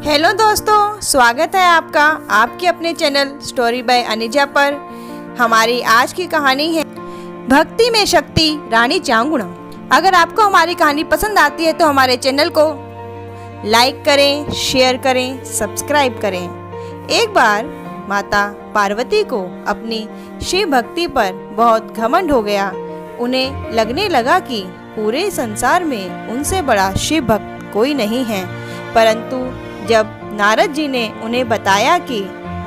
Hello दोस्तों, स्वागत है आपका आपके अपने चैनल स्टोरी बाय अनिजा पर। हमारी आज की कहानी है भक्ति में शक्ति रानी चांगुणा। अगर आपको हमारी कहानी पसंद आती है तो हमारे चैनल को लाइक करें, शेयर करें, सब्सक्राइब करें। एक बार माता पार्वती को अपनी शिव भक्ति पर बहुत घमंड हो गया। उन्हें लगने लगा कि पूरे संसार में उनसे बड़ा शिव भक्त कोई नहीं है। परंतु जब नारद जी ने उन्हें बताया कि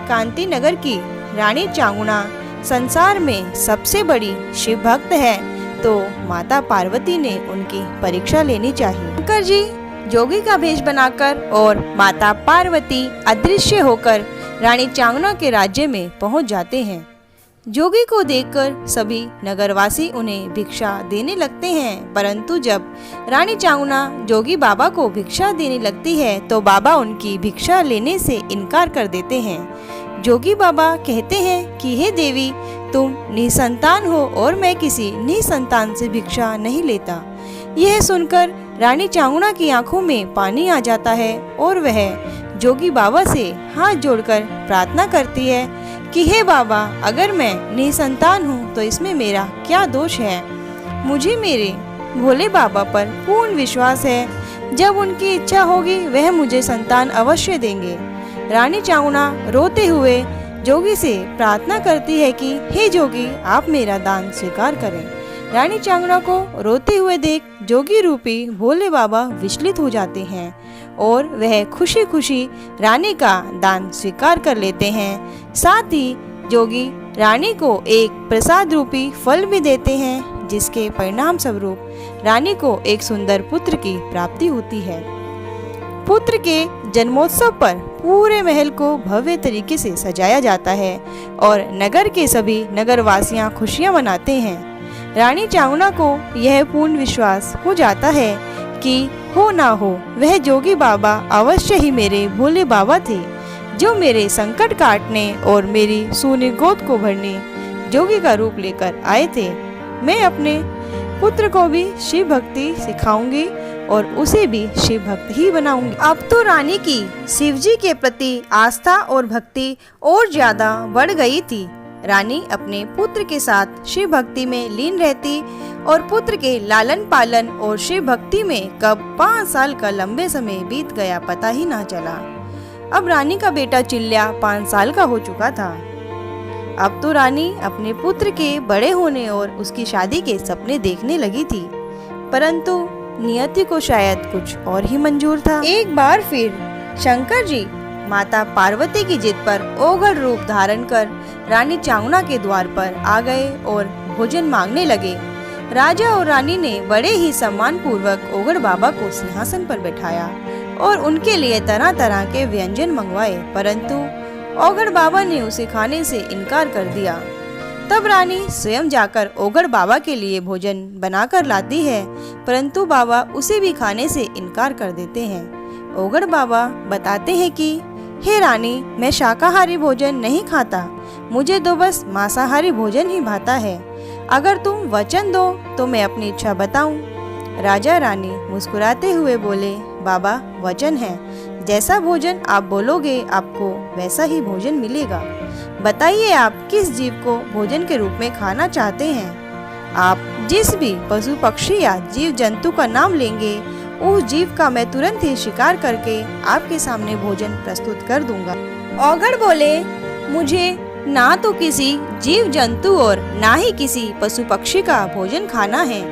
कांति नगर की रानी चांगुणा संसार में सबसे बड़ी शिव भक्त है, तो माता पार्वती ने उनकी परीक्षा लेनी चाहिए। शंकर जी जोगी का भेष बनाकर और माता पार्वती अदृश्य होकर रानी चांगुणा के राज्य में पहुंच जाते हैं। जोगी को देखकर सभी नगरवासी उन्हें भिक्षा देने लगते हैं, परंतु जब रानी चांगुणा जोगी बाबा को भिक्षा देने लगती है तो बाबा उनकी भिक्षा लेने से इनकार कर देते हैं। जोगी बाबा कहते हैं कि हे देवी, तुम निसंतान हो और मैं किसी निसंतान से भिक्षा नहीं लेता। यह सुनकर रानी चांगुणा की आंखों में पानी आ जाता है और वह जोगी बाबा से हाथ जोड़कर प्रार्थना करती है कि हे बाबा, अगर मैं निसंतान हूँ तो इसमें मेरा क्या दोष है। मुझे मेरे भोले बाबा पर पूर्ण विश्वास है। जब उनकी इच्छा होगी वह मुझे संतान अवश्य देंगे। रानी चांगुणा रोते हुए जोगी से प्रार्थना करती है कि हे जोगी, आप मेरा दान स्वीकार करें। रानी चांगुणा को रोते हुए देख जोगी रूपी भोले बाबा विचलित हो जाते हैं और वह खुशी खुशी रानी का दान स्वीकार कर लेते हैं। साथ ही जोगी रानी को एक प्रसाद रूपी फल भी देते हैं, जिसके परिणाम स्वरूप रानी को एक सुंदर पुत्र की प्राप्ति होती है। पुत्र के जन्मोत्सव पर पूरे महल को भव्य तरीके से सजाया जाता है और नगर के सभी नगरवासियां खुशियां मनाते हैं। रानी चांगुणा को यह पूर्ण विश्वास हो जाता है कि हो ना हो वह जोगी बाबा अवश्य ही मेरे भोले बाबा थे, जो मेरे संकट काटने और मेरी सूनी गोद को भरने जोगी का रूप लेकर आए थे। मैं अपने पुत्र को भी शिव भक्ति सिखाऊंगी और उसे भी शिव भक्त ही बनाऊंगी। अब तो रानी की शिवजी के प्रति आस्था और भक्ति और ज्यादा बढ़ गई थी। रानी अपने पुत्र के साथ शिव भक्ति में लीन रहती और पुत्र के लालन पालन और शिव भक्ति में कब 5 साल का लंबे समय बीत गया पता ही ना चला। अब रानी का बेटा चिल्ल्या 5 साल का हो चुका था। अब तो रानी अपने पुत्र के बड़े होने और उसकी शादी के सपने देखने लगी थी, परंतु नियति को शायद कुछ और ही मंजूर था। एक बार फिर शंकर जी माता पार्वती की जिद पर ओघड़ रूप धारण कर रानी चांगुणा के द्वार पर आ गए और भोजन मांगने लगे। राजा और रानी ने बड़े ही सम्मान पूर्वक ओघड़ बाबा को सिंहासन पर बैठाया और उनके लिए तरह तरह के व्यंजन मंगवाए, परंतु ओघड़ बाबा ने उसे खाने से इनकार कर दिया। तब रानी स्वयं जाकर ओघड़ बाबा के लिए भोजन बनाकर लाती है, परंतु बाबा उसे भी खाने से इनकार कर देते हैं। ओघड़ बाबा बताते हैं कि हे रानी, मैं शाकाहारी भोजन नहीं खाता, मुझे तो बस मांसाहारी भोजन ही भाता है। अगर तुम वचन दो तो मैं अपनी इच्छा बताऊं। राजा रानी मुस्कुराते हुए बोले, बाबा वचन है, जैसा भोजन आप बोलोगे आपको वैसा ही भोजन मिलेगा। बताइए आप किस जीव को भोजन के रूप में खाना चाहते हैं। आप जिस भी पशु पक्षी या जीव जंतु का नाम लेंगे, उस जीव का मैं तुरंत ही शिकार करके आपके सामने भोजन प्रस्तुत कर दूंगा। ओघड़ बोले, मुझे ना तो किसी जीव जंतु और ना ही किसी पशु पक्षी का भोजन खाना है,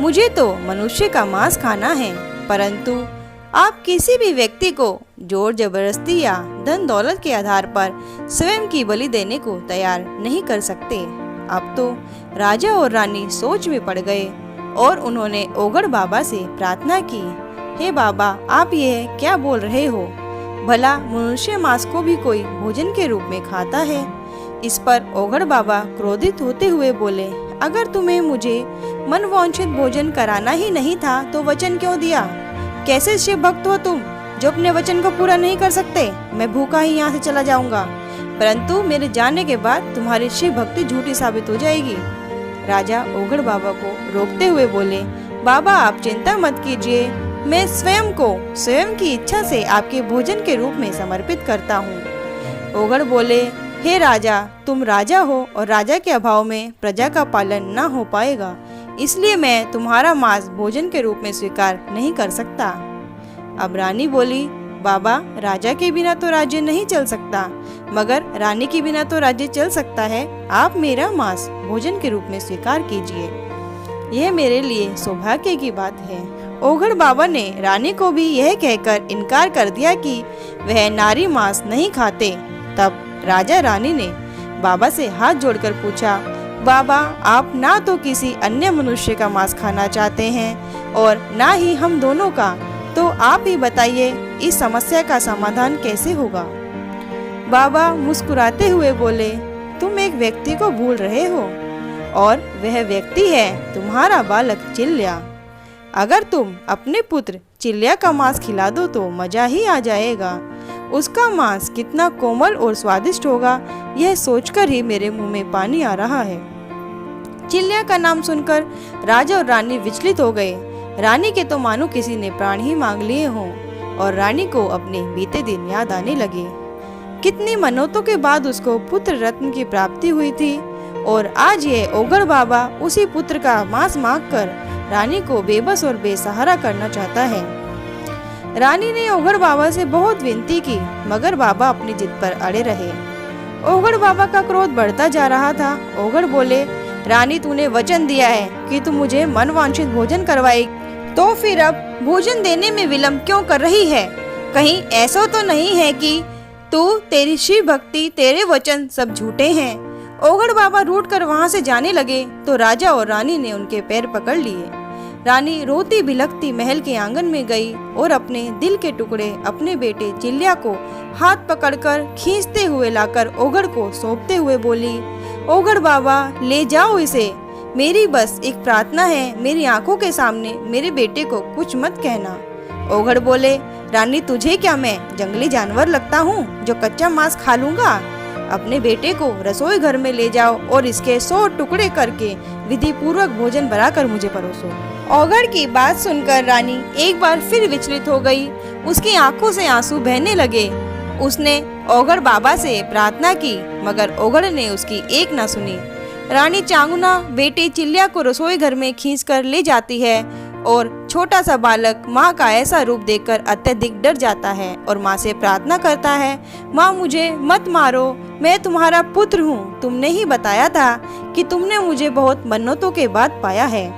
मुझे तो मनुष्य का मांस खाना है। परंतु आप किसी भी व्यक्ति को जोर जबरदस्ती या धन दौलत के आधार पर स्वयं की बलि देने को तैयार नहीं कर सकते। अब तो राजा और रानी सोच में पड़ गए और उन्होंने ओघड़ बाबा से प्रार्थना की, हे बाबा, आप यह क्या बोल रहे हो? भला मनुष्य मांस को भी कोई भोजन के रूप में खाता है? इस पर ओघड़ बाबा क्रोधित होते हुए बोले, अगर तुम्हें मुझे मनवांछित भोजन कराना ही नहीं था तो वचन क्यों दिया? कैसे शिव भक्त हो तुम जो अपने वचन को पूरा नहीं कर सकते? मैं भूखा ही यहाँ से चला जाऊंगा, परंतु मेरे जाने के बाद तुम्हारी शिव भक्ति झूठी साबित हो जाएगी। राजा ओघड़ बाबा को रोकते हुए बोले, बाबा आप चिंता मत कीजिए, मैं स्वयं को स्वयं की इच्छा से आपके भोजन के रूप में समर्पित करता हूँ। ओगड़ बोले, हे राजा, तुम राजा हो और राजा के अभाव में प्रजा का पालन न हो पाएगा, इसलिए मैं तुम्हारा मांस भोजन के रूप में स्वीकार नहीं कर सकता। अब रानी बोली, बाबा, राजा के बिना तो राज्य नहीं चल सकता, मगर रानी के बिना तो राज्य चल सकता है। आप मेरा मांस भोजन के रूप में स्वीकार कीजिए, यह मेरे लिए सौभाग्य की बात है। ओगड़ बाबा ने रानी को भी यह कहकर इनकार कर दिया कि वह नारी मांस नहीं खाते। तब राजा रानी ने बाबा से हाथ जोड़कर पूछा, बाबा, आप ना तो किसी अन्य मनुष्य का मांस खाना चाहते हैं और ना ही हम दोनों का, तो आप ही बताइए इस समस्या का समाधान कैसे होगा। बाबा मुस्कुराते हुए बोले, तुम एक व्यक्ति को भूल रहे हो और वह व्यक्ति है तुम्हारा बालक चिल्या। अगर तुम अपने पुत्र चिल्या का मांस खिला दो तो मजा ही आ जाएगा। उसका मांस कितना कोमल और स्वादिष्ट होगा, यह सोचकर ही मेरे मुंह में पानी आ रहा है। चिल्या का नाम सुनकर राजा और रानी विचलित हो गए। रानी के तो मानो किसी ने प्राण ही मांग लिए हों और रानी को अपने बीते दिन याद आने लगे। कितनी मनौतों के बाद उसको पुत्र रत्न की प्राप्ति हुई थी और आज ये ओगड़ बाबा उसी पुत्र का मांस मांगकर रानी को बेबस और बेसहारा करना चाहता है। रानी ने ओगड़ बाबा से बहुत विनती की, मगर बाबा अपनी जिद पर अड़े रहे। ओगड़ बाबा का क्रोध बढ़ता जा रहा था। ओगड़ बोले, रानी, तूने वचन दिया है कि तू मुझे मनवांछित भोजन करवाएगी, तो फिर अब भोजन देने में विलंब क्यों कर रही है? कहीं ऐसा तो नहीं है कि तेरी शिव भक्ति, तेरे वचन सब झूठे हैं? ओगड़ बाबा रूठकर वहां से जाने लगे तो राजा और रानी ने उनके पैर पकड़ लिए। रानी रोती बिलखती महल के आंगन में गई और अपने दिल के टुकड़े अपने बेटे चिल्या को हाथ पकड़कर खींचते हुए लाकर ओगड़ को सौंपते हुए बोली, ओगड़ बाबा, ले जाओ इसे। मेरी बस एक प्रार्थना है, मेरी आंखों के सामने मेरे बेटे को कुछ मत कहना। ओगड़ बोले, रानी, तुझे क्या मैं जंगली जानवर लगता हूँ जो कच्चा मांस खा लूंगा? अपने बेटे को रसोई घर में ले जाओ और इसके 100 टुकड़े करके विधि पूर्वक भोजन बनाकर मुझे परोसो। ओगड़ की बात सुनकर रानी एक बार फिर विचलित हो गई। उसकी आंखों से आंसू बहने लगे। उसने ओगड़ बाबा से प्रार्थना की, मगर ओगड़ ने उसकी एक न सुनी। रानी चांगुना बेटे चिल्या को रसोई घर में खींचकर ले जाती है और छोटा सा बालक माँ का ऐसा रूप देखकर अत्यधिक डर जाता है और माँ से प्रार्थना करता है, माँ, मुझे मत मारो, मैं तुम्हारा पुत्र हूँ। तुमने ही बताया था कि तुमने मुझे बहुत मन्नतों के बाद पाया है।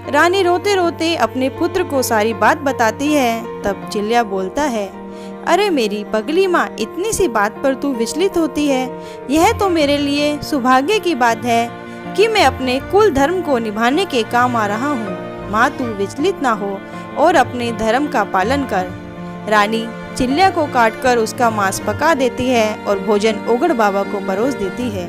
रानी रोते रोते अपने पुत्र को सारी बात बताती है। तब चिल्या बोलता है, अरे मेरी पगली माँ, इतनी सी बात पर तू विचलित होती है? यह तो मेरे लिए सौभाग्य की बात है कि मैं अपने कुल धर्म को निभाने के काम आ रहा हूँ। माँ, तू विचलित ना हो और अपने धर्म का पालन कर। रानी चिल्या को काटकर उसका मांस पका देती है और भोजन ओगड़ बाबा को परोस देती है।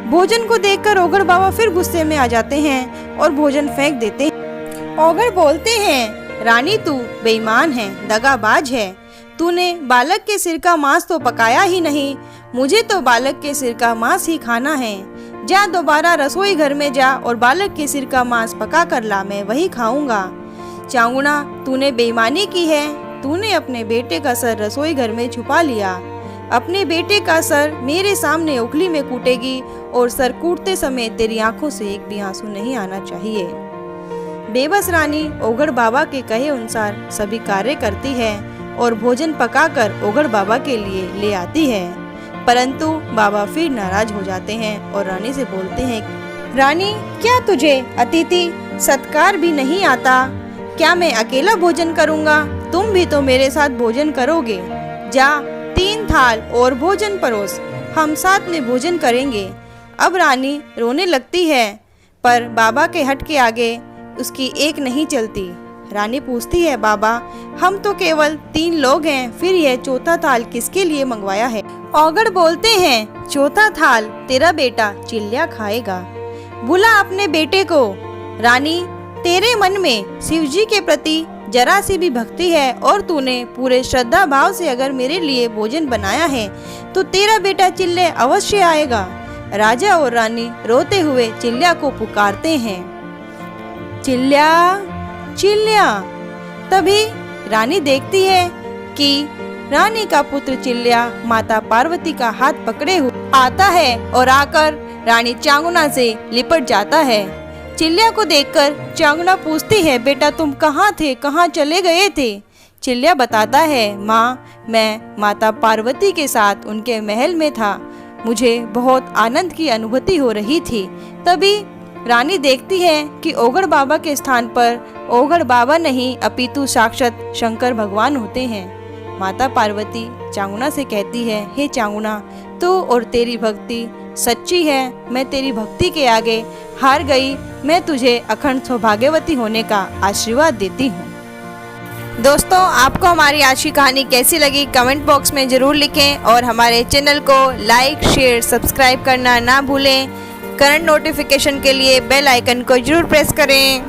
भोजन को देखकर ओगड़ बाबा फिर गुस्से में आ जाते हैं और भोजन फेंक देते हैं। ओगड़ बोलते हैं, रानी, तू बेईमान है, दगाबाज है। तूने बालक के सिर का मांस तो पकाया ही नहीं। मुझे तो बालक के सिर का मांस ही खाना है। जा, दोबारा रसोई घर में जा और बालक के सिर का मांस पका कर ला, मैं वही खाऊंगा। चांगुना, तूने बेईमानी की है। तूने अपने बेटे का सर रसोई घर में छुपा लिया। अपने बेटे का सर मेरे सामने उखली में कूटेगी और सर कूटते समय तेरी आंखों से एक भी आंसू नहीं आना चाहिए। बेबस रानी ओगड़ बाबा के कहे अनुसार सभी कार्य करती है और भोजन पकाकर ओगड़ बाबा के लिए ले आती है, परंतु बाबा फिर नाराज हो जाते हैं और रानी से बोलते हैं, रानी, क्या तुझे अतिथि सत्कार भी नहीं आता? क्या मैं अकेला भोजन करूंगा? तुम भी तो मेरे साथ भोजन करोगे। जा, 3 थाल और भोजन परोस, हम साथ में भोजन करेंगे। अब रानी रोने लगती है, पर बाबा के हट के आगे उसकी एक नहीं चलती। रानी पूछती है, बाबा, हम तो केवल 3 लोग हैं, फिर यह चौथा थाल किसके लिए मंगवाया है? ओगड़ बोलते हैं, चौथा थाल तेरा बेटा चिल्या खाएगा। बुला अपने बेटे को। रानी, तेरे मन में शिव जी के प्रति जरा सी भी भक्ति है और तूने पूरे श्रद्धा भाव से अगर मेरे लिए भोजन बनाया है तो तेरा बेटा चिल्या अवश्य आएगा। राजा और रानी रोते हुए चिल्या को पुकारते हैं, चिल्या, चिल्या। तभी रानी देखती है कि रानी का पुत्र चिल्या माता पार्वती का हाथ पकड़े हुए आता है और आकर रानी चांगुना से लिपट जाता है। चिल्या को देखकर चांगुना पूछती है, बेटा तुम कहाँ थे, कहाँ चले गए थे? चिल्या बताता है, माँ मैं माता पार्वती के साथ उनके महल में था, मुझे बहुत आनंद की अनुभूति हो रही थी। तभी रानी देखती है कि ओगड़ बाबा के स्थान पर ओगड़ बाबा नहीं अपितु साक्षात शंकर भगवान होते हैं। माता पार्वती चांगुना से कहती है, हे चांगुना, तू और तेरी भक्ति सच्ची है, मैं तेरी भक्ति के आगे हार गई, मैं तुझे अखंड सौभाग्यवती होने का आशीर्वाद देती हूँ। दोस्तों, आपको हमारी आज की कहानी कैसी लगी कमेंट बॉक्स में ज़रूर लिखें और हमारे चैनल को लाइक शेयर सब्सक्राइब करना ना भूलें। करंट नोटिफिकेशन के लिए बेल आइकन को जरूर प्रेस करें।